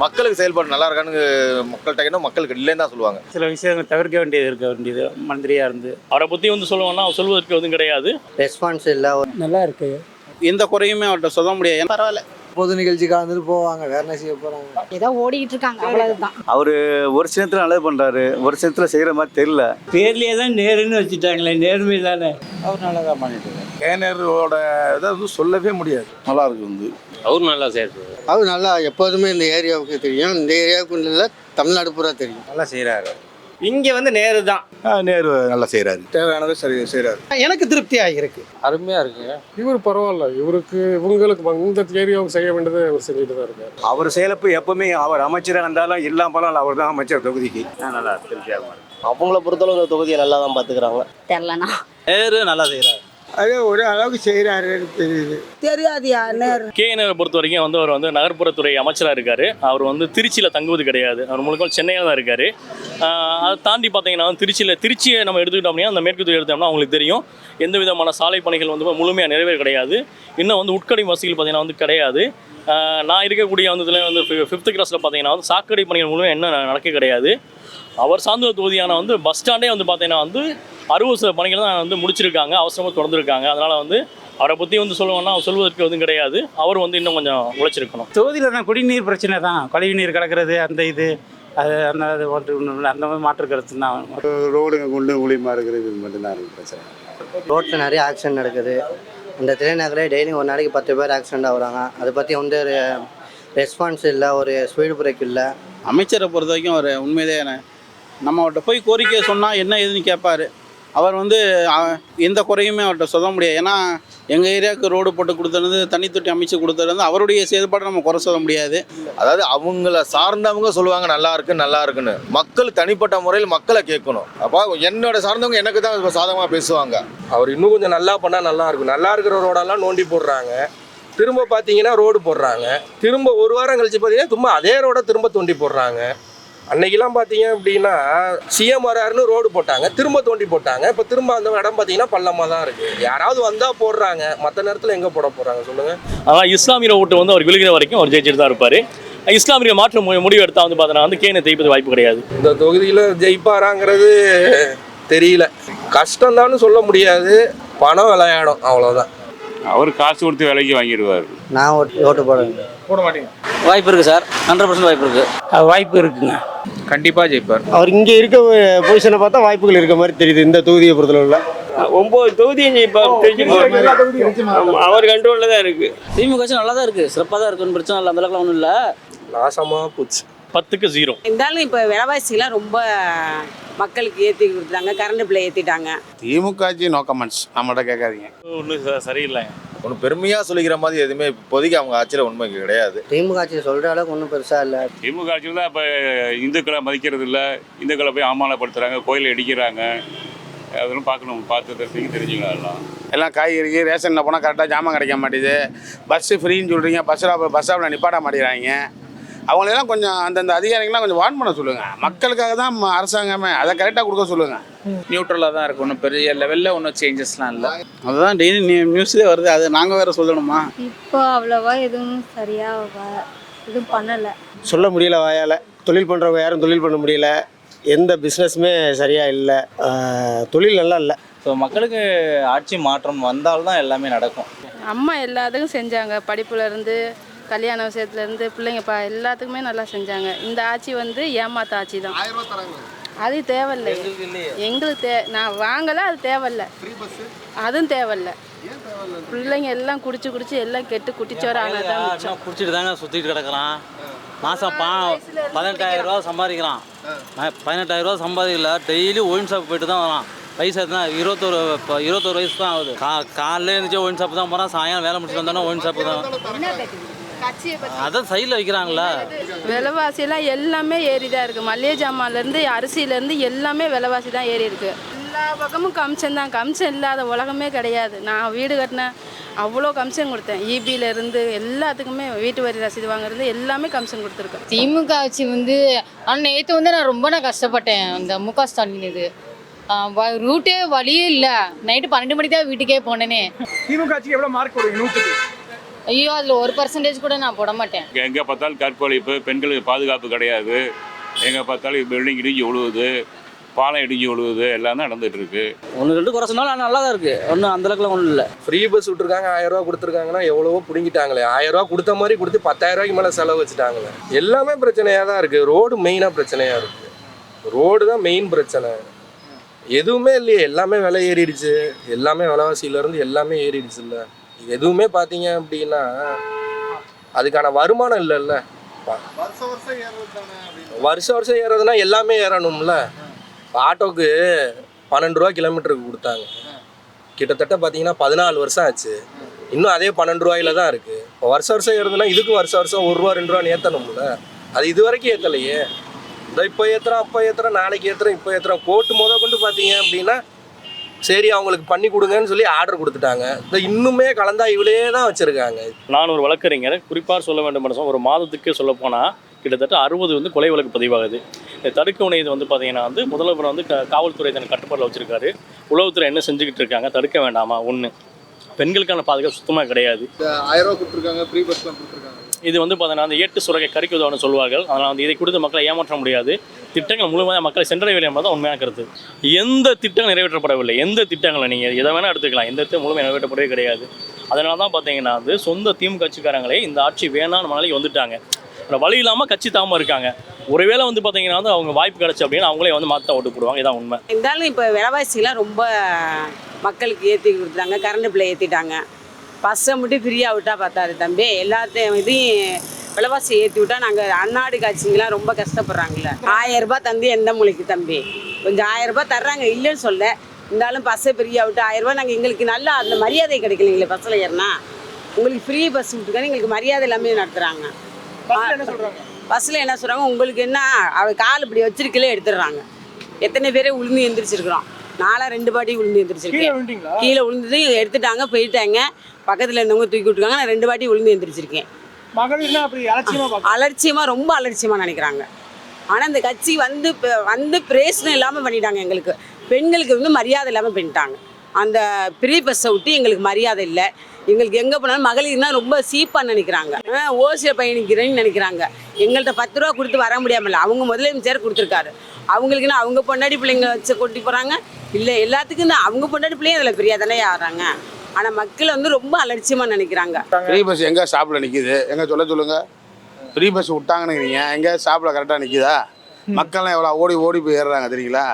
மக்களுக்கு செயல்பாடு நல்லா இருக்கான்னு மக்கள்கிட்ட கேட்டால் மக்களுக்கு இல்லைன்னு தான் சொல்லுவாங்க. சில விஷயங்கள் தவிர்க்க வேண்டியது மந்திரியாக இருந்து அவரை பற்றி சொல்லுவோம்னா அவர் சொல்வதற்கு எதுவும் கிடையாது. ரெஸ்பான்ஸ் இல்லை, நல்லா இருக்கு, எந்த குறையுமே அவர்கிட்ட சொல்ல முடியாது. பரவாயில்ல, பொது நிகழ்ச்சிக்காக வந்துட்டு போவாங்க, வேற என்ன செய்ய போறாங்க, ஏதோ ஓடிக்கிட்டு இருக்காங்க, அவ்வளவுதான். அவரு ஒரு சிலத்துல நல்லது பண்றாரு, ஒரு சிலத்துல செய்யற மாதிரி தெரியல. பேர்லயே தான் நேருன்னு வச்சுட்டாங்களே, நேர்மை தானே. அவர் நல்லா தான் பண்ணிட்டு இருக்காரு. கேனரோட இதை சொல்லவே முடியாது. நல்லா இருக்கு அவர் நல்லா செய்யறது. அவர் நல்லா எப்போதுமே இந்த ஏரியாவுக்கு தெரியும், இந்த ஏரியாவுக்கு இல்லை தமிழ்நாடு பூரா தெரியும், நல்லா செய்கிறாரு. இங்கே நேரு தான். நேரு நல்லா செய்கிறாரு, தேவையானதை சரி செய்கிறாரு. எனக்கு திருப்தியாக இருக்கு, அருமையாக இருக்குங்க. இவர் பரவாயில்ல, இவங்களுக்கு இந்த ஏரியாவுக்கு செய்ய வேண்டியதை அவர் செஞ்சுட்டு தான் இருக்காரு. அவர் செயலப்பு எப்பவுமே அவர் அமைச்சராக இருந்தாலும் எல்லாம் பரவாயில்ல, அவர் தான் அமைச்சர் தொகுதிக்கு. நல்லா திருப்தியாக அவங்கள பொறுத்தளவு இந்த தொகுதியை நல்லா தான் பார்த்துக்கிறாங்க. தெரியலண்ணா, நேரு நல்லா செய்கிறாரு. அது ஒரு அளவுக்கு செய்கிறாருன்னு தெரியுது. தெரியாதியா நேரு. கேஎன்ஆரை பொறுத்த வரைக்கும் அவர் நகர்ப்புறத்துறை அமைச்சராக இருக்கார். அவர் திருச்சியில் தங்குவது கிடையாது, அவர் முழுக்க சென்னையில் தான் இருக்கார். அதை தாண்டி பார்த்தீங்கன்னா திருச்சியை நம்ம எடுத்துக்கிட்டோம் அப்படின்னா, அந்த மேற்கு தொகுதி எடுத்தோம்னா அவங்களுக்கு தெரியும் எந்த விதமான சாலை பணிகள் முழுமையாக நிறைவேற கிடையாது. இன்னும் உட்கடை வசதிகள் பார்த்தீங்கன்னா கிடையாது. நான் இருக்கக்கூடிய இதில் 5th கிளாஸில் பார்த்தீங்கன்னா சாக்கடை பணிகள் முழுமையாக என்ன நடக்க கிடையாது. அவர் சார்ந்த தொகுதியான பஸ் ஸ்டாண்டே பார்த்தீங்கன்னா 60% பணிகள் தான் முடிச்சிருக்காங்க, அவசரமாக திறந்துருக்காங்க. அதனால் அவரை பற்றி சொல்லுவோம்னா சொல்வதற்கு எதுவும் கிடையாது. அவர் இன்னும் கொஞ்சம் உழைச்சிருக்கணும். தொகுதியில் தான் குடிநீர் பிரச்சனை தான், கழிவு நீர் கலக்கிறது, அந்த இது அது அந்த மாதிரி மாற்று கருத்து தான். ரோடுங்க குண்டு மூலியமாக இருக்கிறது, இது மட்டும்தான் இருக்குது பிரச்சனை. ரோட்டில் நிறைய ஆக்சிடென்ட் நடக்குது. இந்த தலைநகரே டெய்லி ஒரு நாளைக்கு 10 பேர் ஆக்சிடென்ட் ஆகுறாங்க. அதை பற்றி ஒரு ரெஸ்பான்ஸ் இல்லை, ஒரு ஸ்பீடு பிரேக் இல்லை. அமைச்சரை பொறுத்த வரைக்கும் அவர் உண்மையிலே நம்ம அவர்கிட்ட போய் கோரிக்கை சொன்னால் என்ன ஏதுன்னு கேட்பார். அவர் எந்த குறையுமே அவர்கிட்ட சொல்ல முடியாது. ஏன்னா எங்கள் ஏரியாவுக்கு ரோடு போட்டு கொடுத்தது, தண்ணி தொட்டி அமைச்சு கொடுத்தது அவருடைய செயல்பாடை நம்ம குறை சொல்ல முடியாது. அதாவது அவங்கள சார்ந்தவங்க சொல்லுவாங்க நல்லா இருக்குன்னு, மக்கள் தனிப்பட்ட முறையில் மக்களை கேட்கணும். அப்போ என்னோட சார்ந்தவங்க எனக்கு தான் சாதகமாக பேசுவாங்க. அவர் இன்னும் கொஞ்சம் நல்லா பண்ணால் நல்லா இருக்கும். நல்லா இருக்கிற ரோடெல்லாம் நோண்டி போடுறாங்க, திரும்ப பார்த்தீங்கன்னா ரோடு போடுறாங்க, திரும்ப ஒரு வாரம் கழிச்சு பார்த்தீங்கன்னா திரும்ப அதே ரோடை திரும்ப தோண்டி போடுறாங்க. அன்னைக்கெல்லாம் பார்த்தீங்க அப்படின்னா சிஎம் வராருன்னு ரோடு போட்டாங்க, திரும்ப தோண்டி போட்டாங்க. இப்போ திரும்ப அந்த இடம் பார்த்தீங்கன்னா பள்ளமாக தான் இருக்குது. யாராவது வந்தால் போடுறாங்க, மற்ற நேரத்தில் எங்கே போட போகிறாங்க சொல்லுங்கள். ஆனால் இஸ்லாமிய ஓட்டு அவர் விழுகிற வரைக்கும் அவர் ஜெயிச்சுட்டு தான் இருப்பார். இஸ்லாமிய மாற்று முடிவு எடுத்தால் பார்த்தீங்கன்னா கேனை ஜெயிப்பது வாய்ப்பு கிடையாது. இந்த தொகுதியில் ஜெயிப்பாராங்கிறது தெரியல, கஷ்டம்தான்னு சொல்ல முடியாது. பணம் விளையாடும், அவ்வளோதான். அவர் காசு கொடுத்து விலைக்கு வாங்கிடுவார். நான் ஓட்டு போட மாட்டேங்க. வாய்ப்பு இருக்குது சார், 100% வாய்ப்பு இருக்குது. வாய்ப்பு இருக்குங்க, கண்டிப்பாக ஜெயிப்பார். அவர் இங்கே இருக்க பொசிஷனை பார்த்தா வாய்ப்புகள் இருக்க மாதிரி தெரியுது. இந்த தொகுதியை பொறுத்தளவில் 9 தொகுதியும் அவர் கண்ட்ரோலில் தான் இருக்குது. திமுக நல்லா தான் இருக்குது, சிறப்பாக தான் இருக்குன்னு பிரச்சனை இல்லை, அந்த அளவுக்கு ஒன்றும் இல்லை. நாசமாக போச்சு. 10க்கு 0. இருந்தாலும் இப்போ விலைவாசிலாம் ரொம்ப மக்களுக்கு ஏற்றி கொடுத்துட்டாங்க, கரண்ட் பிள்ளை ஏற்றிட்டாங்க. திமுக நோ கமெண்ட்ஸ், நம்மகிட்ட கேட்காதீங்க. ஒன்றும் சரியில்லைங்க. ஒன்றும் பெருமையாக சொல்லிக்கிற மாதிரி எதுவுமே இப்போதைக்கு அவங்க ஆட்சியில் உண்மை கிடையாது. திமுக ஆட்சி சொல்கிற அளவுக்கு ஒன்றும் பெருசாக இல்லை. திமுக ஆட்சியில் தான் இப்போ இந்துக்களை மதிக்கிறது இல்லை, இந்துக்களை போய் அவமானப்படுத்துகிறாங்க, கோயிலை இடிக்கிறாங்க. அதெல்லாம் பார்க்கணும், பார்த்து தெரிஞ்சுக்கலாம். எல்லாம் காய்கறி ரேஷனில் போனால் கரெக்டாக ஜாமான் கிடைக்க மாட்டேது. பஸ்ஸு ஃப்ரீன்னு சொல்கிறீங்க, பஸ் ஸ்டாப்பில் நிப்பாட்ட மாட்டேங்கிறாங்க. அவங்களெல்லாம் கொஞ்சம் அந்தந்த அதிகாரிகள்லாம் கொஞ்சம் வார்ன் பண்ண சொல்லுங்கள். மக்களுக்காக தான் அரசாங்கமே, அதை கரெக்டாக கொடுக்க சொல்லுங்கள். நியூட்ரலாக தான் இருக்கும், ஒன்றும் பெரிய லெவலில் ஒன்றும் சேஞ்சஸ்லாம் இல்லை. அதுதான் டெய்லி நியூஸ்லேயே வருது, அது நாங்கள் வேறு சொல்லணுமா? இப்போ அவ்வளோவா எதுவும் சரியாக எதுவும் பண்ணலை, சொல்ல முடியல வாயால். தொழில் பண்ணுறவங்க யாரும் தொழில் பண்ண முடியல, எந்த பிஸ்னஸுமே சரியாக இல்லை, தொழில் நல்லா இல்லை. ஸோ மக்களுக்கு ஆட்சி மாற்றம் வந்தால்தான் எல்லாமே நடக்கும். அம்மா எல்லாத்துக்கும் செஞ்சாங்க, படிப்புலேருந்து கல்யாண விஷயத்துலேருந்து பிள்ளைங்க எல்லாத்துக்குமே நல்லா செஞ்சாங்க. இந்த ஆட்சி ஏமாத்த ஆட்சி தான். அது தேவையில்லை எங்களுக்கு, நான் வாங்கலை, அது தேவையில்லை, அதுவும் தேவையில்லை. பிள்ளைங்க எல்லாம் குடிச்சு எல்லாம் கெட்டு குட்டிச்சோர ஆனதான் குடிச்சிட்டு தாங்க சுற்றிட்டு கிடக்குறான். மாதம் 18,000 ரூபா சம்பாதிக்கிறான். 18,000 ரூபா சம்பாதிக்கல, டெய்லி ஒயின் ஷாப் போயிட்டு தான் வரான். வயசு தான் 21 வயசு தான் ஆகுது. காலையில் இருந்துச்சு ஒயின் ஷாப் தான் போகிறான், சாயங்காலம் வேலை முடிச்சுட்டு வந்தோன்னா ஒயின் ஷாப்பு தான். அதான் சைடில் வைக்கிறாங்களா? விலைவாசியெல்லாம் எல்லாமே ஏறி தான் இருக்குது. மளிகை ஜாமான்லேருந்து அரிசியிலேருந்து எல்லாமே விலைவாசி தான் ஏறி இருக்குது. எல்லா பக்கமும் கமிஷன் தான், கமிஷன் இல்லாத உலகமே கிடையாது. நான் வீடு கட்டினேன், அவ்வளோ கமிஷன் கொடுத்தேன். இபியிலேருந்து எல்லாத்துக்குமே வீட்டு வரி ரசீது வாங்குறது எல்லாமே கமிஷன் கொடுத்துருக்கேன். திமுக ஆட்சி ஆனால் நேற்று நான் கஷ்டப்பட்டேன். அந்த முக ஸ்டாலின் இது ரூட்டே வழியே இல்லை. நைட்டு 12 மணிக்கு தான் வீட்டுக்கே போனேனே. திமுக ஆட்சிக்கு எவ்வளோ மார்க் கொடுங்க? 100க்கு ஐயோ அதில் 1% கூட நான் போட மாட்டேன். எங்கே பார்த்தாலும் கற்பழிப்பு, பெண்களுக்கு பாதுகாப்பு கிடையாது, எங்கே பார்த்தாலும் பில்டிங் இடிஞ்சு விழுவுது, பாலம் இடிஞ்சு விழுவுது, எல்லாம் தான் நடந்துட்டு இருக்கு. 1-2 குறை சொன்னாலும் நல்லா தான் இருக்குது, ஒன்றும் அந்தளவுக்குலாம் ஒன்றும் இல்லை. ஃப்ரீ பஸ் விட்டுருக்காங்க, 1000 ரூபா கொடுத்துருக்காங்கன்னா எவ்வளவோ பிடிங்கிட்டாங்களே. 1000 ரூபா கொடுத்த மாதிரி கொடுத்து 10,000 ரூபாய்க்கு மேலே செலவு வச்சுட்டாங்களே. எல்லாமே பிரச்சனையாக தான் இருக்குது. ரோடு மெயினாக பிரச்சனையாக இருக்குது. ரோடு தான் மெயின் பிரச்சனை. எதுவுமே இல்லையே, எல்லாமே விலை ஏறிடுச்சு, எல்லாமே விலைவாசியிலேருந்து எல்லாமே ஏறிடுச்சு. இல்லை எதுவுமே பார்த்தீங்க அப்படின்னா அதுக்கான வருமானம் இல்லைல்ல. வருஷம் வருஷம் ஏறுறதுனா எல்லாமே ஏறணும்ல. ஆட்டோக்கு 12 ரூபா கிலோமீட்டருக்கு கொடுத்தாங்க, கிட்டத்தட்ட பார்த்தீங்கன்னா 14 வருஷம் ஆச்சு, இன்னும் அதே 12 ரூபாயில தான் இருக்குது. இப்போ வருஷம் வருஷம் ஏறுதுன்னா இதுக்கும் வருஷம் வருஷம் 1 ரூபா 2 ரூபான்னு ஏற்றணும்ல. அது இது வரைக்கும் ஏற்றலையே. இந்த இப்போ ஏற்றுறோம், அப்போ ஏற்றுறோம், நாளைக்கு ஏற்றுறோம், இப்போ ஏற்றுறோம். கோர்ட்டு கொண்டு பார்த்தீங்க அப்படின்னா சரி அவங்களுக்கு பண்ணி கொடுங்கன்னு சொல்லி ஆர்டர் கொடுத்துட்டாங்க. இந்த இன்னுமே கலந்தாய்விலே தான் வச்சுருக்காங்க. நான் ஒரு வழக்கறிஞர், குறிப்பாக சொல்ல வேண்டும் ஒரு மாதத்துக்கு சொல்லப்போனால் கிட்டத்தட்ட 60 கொலை வழக்கு பதிவாகுது. இந்த தடுக்க இது பார்த்தீங்கன்னா முதல்வர் காவல்துறை தன் கட்டுப்பாட்டில் வச்சுருக்காரு. உளவுத்துறை என்ன செஞ்சுக்கிட்டு இருக்காங்க, தடுக்க வேண்டாமா? ஒன்று, பெண்களுக்கான பாதுகாப்பு சுத்தமாக கிடையாது. 1000 ரூபா கொடுத்துருக்காங்க, ஃப்ரீ பஸ்லாம் கொடுத்துருக்காங்க. இது பார்த்தீங்கன்னா ஏட்டு சுரகை கறிக்கு உதவுன்னு சொல்வார்கள். அதனால் இதை கொடுத்து மக்களை ஏமாற்ற முடியாது. திட்டங்கள் முழுமையாக மக்களை சென்றடையவில்லை என்பது தான் உண்மையான கருத்து. எந்த திட்டங்கள் நிறைவேற்றப்படவில்லை, எந்த திட்டங்களை நீங்கள் எதை வேணால் எடுத்துக்கலாம், எந்த திட்டம் முழுமையாக நிறைவேற்றப்படவே கிடையாது. அதனால தான் பார்த்தீங்கன்னா சொந்த திமுக கட்சிக்காரங்களே இந்த ஆட்சி வேணான்னு மனநிலைக்கு வந்துட்டாங்க. வழி இல்லாமல் கட்சி தாம இருக்காங்க. ஒருவேளை பார்த்தீங்கன்னா அவங்க வாய்ப்பு கிடச்சி அப்படின்னா அவங்களே மாற்ற ஓட்டு போடுவாங்க. இதான் உண்மை. இருந்தாலும் இப்போ விலைவாசிலாம் ரொம்ப மக்களுக்கு ஏற்றி கொடுத்துட்டாங்க. கரண்ட் பில்லை ஏற்றிட்டாங்க. பஸ்ஸை மட்டும் ஃப்ரீயாக விட்டால் பார்த்தாரு தம்பி, எல்லாத்தையும் இதையும் விலைவாசி ஏற்றி விட்டால் நாங்கள் அன்னாடு காட்சிங்கெலாம் ரொம்ப கஷ்டப்படுறாங்கல்ல. 1000 ரூபாய் தந்து எந்த மூலைக்கு தம்பி, கொஞ்சம் 1000 ரூபாய் தர்றாங்க, இல்லைன்னு சொல்ல. இருந்தாலும் பஸ்ஸை ஃப்ரீயாக விட்டு 1000 ரூபாய் நாங்கள் எங்களுக்கு நல்லா அந்த மரியாதை கிடைக்கலைங்களே. பஸ்ஸில் ஏறினா உங்களுக்கு ஃப்ரீ பஸ் விட்டுருக்காங்க, எங்களுக்கு மரியாதை எல்லாமே நடத்துகிறாங்க. பஸ்ஸில் என்ன சொல்கிறாங்க, உங்களுக்கு என்ன கால் இப்படி வச்சிருக்கலே எடுத்துடுறாங்க. எத்தனை பேரே உளுந்து எந்திரிச்சிருக்கிறோம். நாளாக 2 பாட்டி உளுந்து எந்திரிச்சிருக்கேன். கீழே விழுந்தது எடுத்துட்டாங்க, போயிட்டாங்க. பக்கத்தில் இருந்தவங்க தூக்கி விட்டுருக்காங்க. நான் 2 பாட்டி உளுந்து எந்திரிச்சிருக்கேன். அலட்சியமாக, ரொம்ப அலட்சியமாக நினைக்கிறாங்க. ஆனால் இந்த கட்சி வந்து பிரேசனம் இல்லாமல் பண்ணிட்டாங்க. எங்களுக்கு பெண்களுக்கு மரியாதை இல்லாமல் பண்ணிட்டாங்க. அந்த ஃப்ரீ பஸ்ஸை விட்டு எங்களுக்கு மரியாதை இல்லை. எங்களுக்கு எங்கே போனாலும் மகளிர்னா ரொம்ப சீப்பாக நினைக்கிறாங்க. ஓசியில் பயணிக்கிறேன்னு நினைக்கிறாங்க. எங்கள்கிட்ட 10 ரூபா கொடுத்து வர முடியாமல் அவங்க முதலமைச்சர் கொடுத்துருக்காரு. அவங்களுக்குன்னா அவங்க பொண்டாடி பிள்ளைங்க வச்சு கொட்டி போகிறாங்க. இல்லை எல்லாத்துக்கும் தான் அவங்க பொண்டாடி பிள்ளைங்க அதில் பெரிய தானே ஆகிறாங்க. ஆனால் மக்கள் ரொம்ப அலட்சியமாக நினைக்கிறாங்க. ஃப்ரீ பஸ் எங்கே ஸ்டாப்பில் நிற்கிது, எங்கே சொல்லுங்கள். ஃப்ரீ பஸ் விட்டாங்கன்னு எங்கே ஸ்டாப்பில் கரெக்டாக நிற்கிதா? மக்கள்லாம் எவ்வளோ ஓடி போய் ஏறுறாங்க தெரியுங்களா?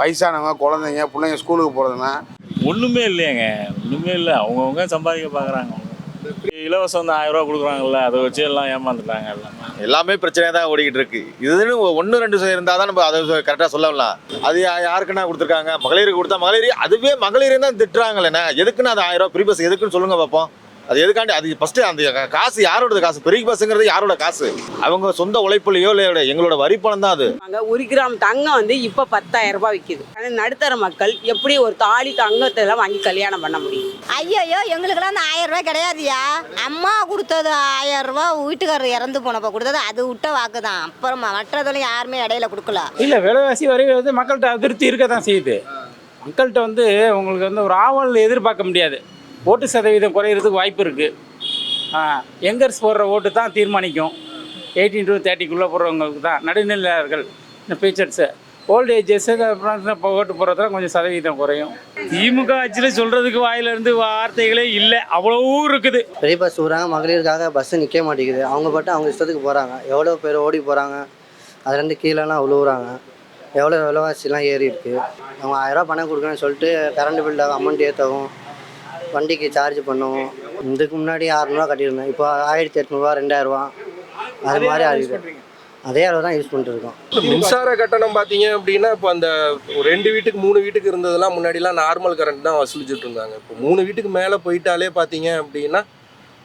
வயசானவங்க, குழந்தைங்க, பிள்ளைங்க ஸ்கூலுக்கு போகிறதுனா ஒன்றுமே இல்லையாங்க, ஒன்றுமே இல்லை. அவங்கவுங்க சம்பாதிக்க பார்க்குறாங்க. இலவசம் 1000 ரூபா கொடுக்குறாங்கல்ல, அதை வச்சு எல்லாம் ஏமாந்துட்டாங்க. எல்லாமே பிரச்சனையாக தான் ஓடிக்கிட்டு இருக்கு. இதுன்னு 1-2 இருந்தால் தான் நம்ம அதை கரெக்டாக சொல்லலாம். அது யாருக்குன்னா கொடுத்துருக்காங்க, மகளிருக்கு கொடுத்தா மகளிர், அதுவே மகளிர் தான் திட்டுறாங்களேண்ணே. எதுக்குன்னு அது 1000 ரூபா ஃப்ரீ பஸ் எதுக்குன்னு சொல்லுங்க பார்ப்போம். அது எதுக்காண்டி? அது ஃபஸ்ட்டு அந்த காசு யாரோட காசு? ஃப்ரீ பஸ்ஸுங்கிறது யாரோட காசு? அவங்க சொந்த உழைப்புலையோ இல்லை எங்களோட வரி பணம் தான் அது. 1 கிராம் தங்கம் இப்போ 10,000 ரூபாய் விற்கிது. ஆனால் நடுத்தர மக்கள் எப்படி ஒரு தாலி தங்கத்தை எல்லாம் வாங்கி கல்யாணம் பண்ண முடியும்? ஐயோ எங்களுக்கெல்லாம் அந்த 1000 ரூபாய் கிடையாதுயா. அம்மா கொடுத்தது 1000 ரூபாய், வீட்டுக்காரர் இறந்து போனப்போ கொடுத்தது, அது விட்ட வாக்கு தான். அப்புறமா மற்றதெல்லாம் யாருமே இடையில கொடுக்கல. இல்லை, விலைவாசி வரை மக்கள்கிட்ட அதிருப்தி இருக்க தான் செய்யுது. மக்கள்கிட்ட உங்களுக்கு ஒரு ஆவல் எதிர்பார்க்க முடியாது. ஓட்டு சதவீதம் குறையிறதுக்கு வாய்ப்பு இருக்குது. யங்கர்ஸ் போடுற ஓட்டு தான் தீர்மானிக்கும். 18 to 30 போடுறவங்களுக்கு தான், நடுநிலையாளர்கள், இந்த ஃபீச்சர்ஸு, ஓல்டு ஏஜஸ் இப்போ ஓட்டு போடுறதுலாம் கொஞ்சம் சதவீதம் குறையும். திமுக ஆட்சியில் சொல்கிறதுக்கு வாயிலிருந்து வார்த்தைகளே இல்லை, அவ்வளவும் இருக்குது. ஃப்ரீ பஸ் விடுறாங்க, மகளிருக்காக பஸ்ஸு நிற்க மாட்டேங்குது. அவங்க பாட்டு அவங்க இஷ்டத்துக்கு போகிறாங்க. எவ்வளோ பேர் ஓடி போகிறாங்க, அதுலேருந்து கீழேலாம் விழுவுறாங்க. எவ்வளோ விலைவாசிலாம் ஏறி இருக்குது. அவங்க 1000 ரூபா பணம் கொடுக்குறேன்னு சொல்லிட்டு கரண்ட் பில்லாக அமௌண்ட் ஏற்றவும், வண்டிக்கு சார்ஜ் பண்ணுவோம். இதுக்கு முன்னாடி 600 ரூபா கட்டியிருந்தேன், இப்போ 1800 ரூபா 2000 ரூபா அது மாதிரி ஆகிருக்கு. அதே அளவு தான் யூஸ் பண்ணிட்டு இருக்கோம். மின்சார கட்டணம் பார்த்தீங்க அப்படின்னா இப்போ அந்த 2 வீட்டுக்கு 3 வீட்டுக்கு இருந்ததெல்லாம் முன்னாடிலாம் நார்மல் கரண்ட் தான் வசூலிச்சுட்டு இருந்தாங்க. இப்போ 3 வீட்டுக்கு மேலே போயிட்டாலே பார்த்தீங்க அப்படின்னா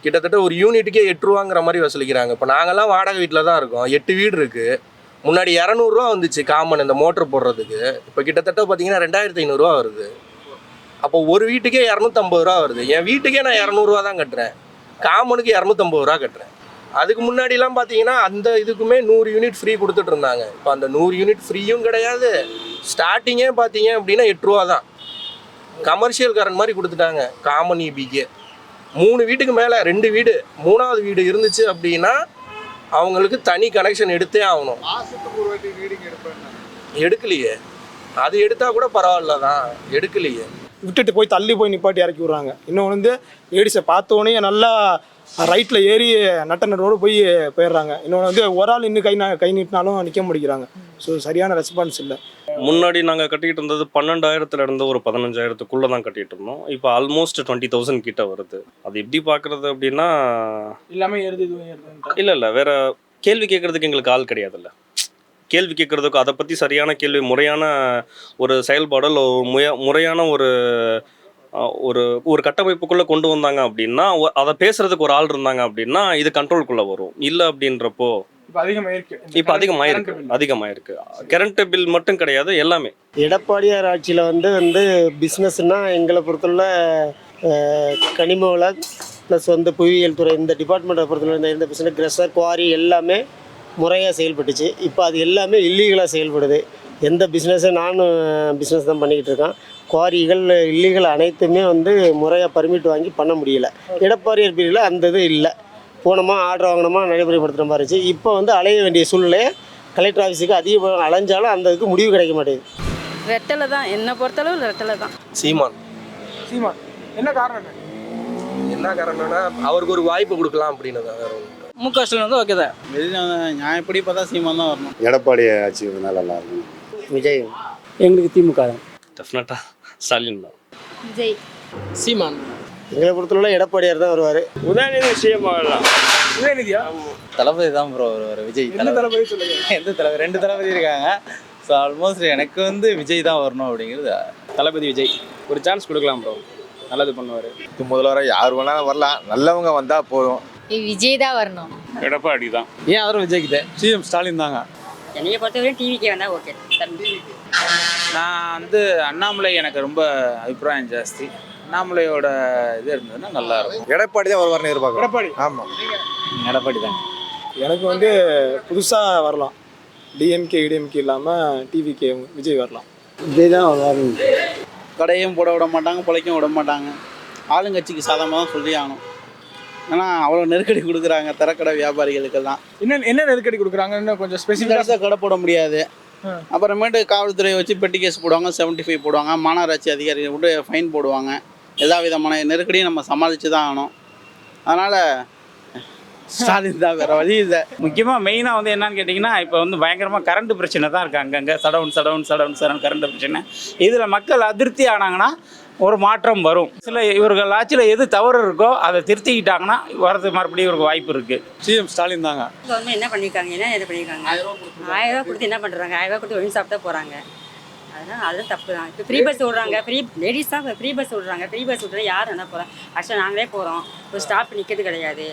கிட்டத்தட்ட ஒரு யூனிட்டுக்கே 8 ரூபாங்கிற மாதிரி வசூலிக்கிறாங்க. இப்போ நாங்கள்லாம் வாடகை வீட்டில் தான் இருக்கோம். 8 வீடு இருக்குது. முன்னாடி 200 ரூபா வந்துச்சு காமன் இந்த மோட்டர் போடுறதுக்கு. இப்போ கிட்டத்தட்ட பார்த்தீங்கன்னா 2500 ரூபா வருது. அப்போ ஒரு வீட்டுக்கே 250 ரூபா வருது. என் வீட்டுக்கே நான் 200 ரூபா தான் கட்டுறேன், காமனுக்கு 250 ரூபா கட்டுறேன். அதுக்கு முன்னாடிலாம் பார்த்தீங்கன்னா அந்த இதுக்குமே 100 யூனிட் ஃப்ரீ கொடுத்துட்டு இருந்தாங்க. இப்போ அந்த 100 யூனிட் ஃப்ரீயும் கிடையாது. ஸ்டார்டிங்கே பார்த்தீங்க அப்படின்னா 8 ரூபா தான். கமர்ஷியல் கரண்ட் மாதிரி கொடுத்துட்டாங்க காமன் இபிக்கே. 3 வீட்டுக்கு மேலே 2 வீடு 3வது வீடு இருந்துச்சு அப்படின்னா அவங்களுக்கு தனி கனெக்ஷன் எடுத்தே ஆகணும். எடுக்கலையே, அது எடுத்தால் கூட பரவாயில்ல தான், எடுக்கலையே. விட்டுட்டு போய் தள்ளி போய் நிப்பாட்டி இறக்கி விட்றாங்க. இன்னொன்று வந்து ஏடிஸை பார்த்தோன்னே நல்லா ரைட்டில் ஏறி நட்டனோடு போயிடுறாங்க. இன்னொன்று வந்து ஒரு ஆள் இன்னும் கை நீட்டினாலும் நிற்க முடிக்கிறாங்க. ஸோ சரியான ரெஸ்பான்ஸ் இல்லை. முன்னாடி நாங்கள் கட்டிகிட்டு இருந்தது 12,000 ஒரு 15,000 தான் கட்டிகிட்டு இருந்தோம். இப்போ ஆல்மோஸ்ட் 20,000 கிட்ட வருது. அது எப்படி பார்க்குறது அப்படின்னா எல்லாமே இல்லை வேற கேள்வி கேட்குறதுக்கு எங்களுக்கு ஆள் கிடையாதுல்ல. கேள்வி கேட்குறதுக்கு அதை பற்றி சரியான கேள்வி, முறையான ஒரு செயல்பாடல், முறையான ஒரு ஒரு ஒரு கட்டமைப்புக்குள்ளே கொண்டு வந்தாங்க அப்படின்னா, அதை பேசுறதுக்கு ஒரு ஆள் இருந்தாங்க அப்படின்னா இது கண்ட்ரோலுக்குள்ளே வரும். இல்லை அப்படின்றப்போ இப்போ அதிகமாயிருக்கு. கரண்ட் பில் மட்டும் கிடையாது, எல்லாமே. எடப்பாடியார் ஆட்சியில் வந்து பிஸ்னஸ்னால் எங்களை பொறுத்தவரை கனிம வள ப்ளஸ் வந்து புவியியல் துறை இந்த டிபார்ட்மெண்ட்டை பொறுத்தவரை இந்த பிஸ்னஸ் கிரஷர் குவாரி எல்லாமே முறையாக செயல்பட்டுச்சு. இப்போ அது எல்லாமே இல்லீகலாக செயல்படுது. எந்த பிஸ்னஸும் நானும் பிஸ்னஸ் தான் பண்ணிக்கிட்டு இருக்கேன். குவாரிகள் இல்லீகல் அனைத்துமே வந்து முறையாக பர்மிட் வாங்கி பண்ண முடியல. எடப்பாடியார் பீரியடில் அந்த இது இல்லை. போனோமா ஆர்டர் வாங்கினோமா நடைமுறைப்படுத்துகிற மாதிரி இருந்துச்சு. இப்போ வந்து அலைய வேண்டிய சூழ்நிலையை கலெக்டர் ஆஃபீஸுக்கு அதிக அலைஞ்சாலும் அந்த இதுக்கு முடிவு கிடைக்க மாட்டேங்குது. ரெட்டலை தான், என்னை பொறுத்தளவு ரெட்டலை தான். சீமான் என்ன காரணம்? என்ன காரணம்னா அவருக்கு ஒரு வாய்ப்பு கொடுக்கலாம் அப்படின்னு தான். வேற ஒன்றும் முக ஸ்டாலின் வந்து ஓகே தான். நான் எப்படி பார்த்தா சீமான் தான் வரணும். எடப்பாடி ஆட்சி இருந்தால் நல்லா இருக்கும். விஜய். எங்களுக்கு திமுக தான். டெஃபினட்டாக ஸ்டாலின் தான். விஜய். சீமான். எங்களை பொறுத்தவரை எடப்பாடியார் தான் வருவார். உதயநிதி சிஎம் ஆகலாம். உதயநிதியா? தளபதி தான் ப்ரோ வருவார். விஜய் தளபதி சொல்லுங்க. எந்த தளபதி? 2 தளபதி இருக்காங்க. ஸோ ஆல்மோஸ்ட் எனக்கு வந்து விஜய் தான் வரணும் அப்படிங்கிறது. தளபதி விஜய் ஒரு சான்ஸ் கொடுக்கலாம் ப்ரோ, நல்லது பண்ணுவார். முதல்வராக யார் வேணாலும் வரலாம், நல்லவங்க வந்தால் போதும். விஜய் தான் வரணும். எடப்பாடி தான். ஏன் அவரும் விஜய்க்கு தான்? சிஎம் ஸ்டாலின் தாங்க. என்னைய பொறுத்தவரையும் டிவிக்கே வந்தால் ஓகே. நான் வந்து அண்ணாமலை எனக்கு ரொம்ப அபிப்பிராயம் ஜாஸ்தி. அண்ணாமலையோட இது இருந்ததுன்னா நல்லா இருக்கும். எடப்பாடி தான் வருவார்னு எதிர்பார்க்குறோம். எடப்பாடி. ஆமாம், எடப்பாடி தாங்க. எனக்கு வந்து புதுசாக வரலாம். டிஎம்கே இடிஎம்கே இல்லாமல் டிவிகே விஜய் வரலாம். விஜய் தான் வருவார். கடையும் போட விட மாட்டாங்க, பிழைக்கும் விட மாட்டாங்க. ஆளுங்கட்சிக்கு சாதமாக தான் சொல்லி ஆகணும். ஏன்னா அவ்வளோ நெருக்கடி கொடுக்குறாங்க தரக்கடை வியாபாரிகளுக்கெல்லாம். என்ன நெருக்கடி கொடுக்குறாங்க? இன்னும் கொஞ்சம் ஸ்பெசிஃபிக்காக கடை போட முடியாது. அப்புறமேட்டு காவல்துறையை வச்சு பெட்டி கேஸ் போடுவாங்க, 75 போடுவாங்க. மாநகராட்சி அதிகாரிகளை விட்டு ஃபைன் போடுவாங்க. எல்லா விதமான நெருக்கடியும் நம்ம சமாளித்து தான் ஆகணும். அதனால் ஸ்டாலின் தான், வேறு வழி இல்லை. முக்கியமாக மெயினாக வந்து என்னன்னு கேட்டிங்கன்னா, இப்போ வந்து பயங்கரமாக கரண்ட் பிரச்சனை தான் இருக்குது. அங்கங்கே சடவுன் கரண்ட் பிரச்சனை. இதில் மக்கள் அதிருப்தி ஆனாங்கன்னா ஒரு மாற்றம் வரும். சில இவர்கள் ஆட்சியில் எது தவறு இருக்கோ அதை திருத்திக்கிட்டாங்கன்னா வரது மறுபடியும் இவருக்கு வாய்ப்பு இருக்குது. சிஎம் ஸ்டாலின் தாங்க. கவர்மெண்ட் என்ன பண்ணியிருக்காங்க, என்ன இது பண்ணியிருக்காங்க? 1000 ரூபா கொடுத்து என்ன பண்ணுறாங்க? 1000 ரூபா கொடுத்து ஒழுங்கு சாப்பிட்டா போகிறாங்க. அதெல்லாம் தப்பு தான். இப்போ ஃப்ரீ பஸ் விட்றாங்க, லேடிஸ் தான் ஃப்ரீ பஸ் விட்றாங்க. ஃப்ரீ பஸ் விட்றது யார் என்ன போகிறோம்? ஆக்சுவலாக நாங்களே போகிறோம், ஒரு ஸ்டாப் நிற்கிறது கிடையாது.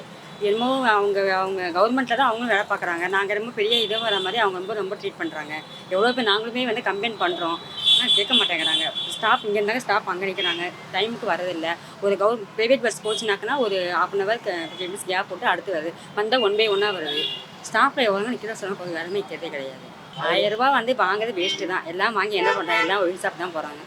என்னமோ அவங்க கவர்மெண்ட்டில் தான் அவங்களும் வேலை பார்க்குறாங்க. நாங்கள் ரொம்ப பெரிய இது வர மாதிரி அவங்க ரொம்ப ட்ரீட் பண்ணுறாங்க. எவ்வளோ பேர் நாங்களுமே வந்து கம்ப்ளைண்ட் பண்ணுறோம், ஆனால் கேட்க மாட்டேங்கிறாங்க. ஸ்டாப் இங்கே இருந்தாங்க, ஸ்டாப் அங்கே நிற்கிறாங்க, டைமுக்கு வரதில்லை. ஒரு ப்ரைவேட் பஸ் போச்சுனாக்குன்னா ஒரு 1/2 hour 10 minutes கேப் போட்டு அடுத்து வருது. வந்தால் 1 by 1 வருது. ஸ்டாப்பில் எவ்வளோ நிற்கிறதா சொல்ல போது வேலைமே நிற்கிறதே கிடையாது. 1000 ரூபா வந்து வாங்குறது வேஸ்ட்டு தான். எல்லாம் வாங்கி என்ன பண்ணுறாங்க? எல்லாம் ஒயின் ஷாப் தான் போகிறாங்க.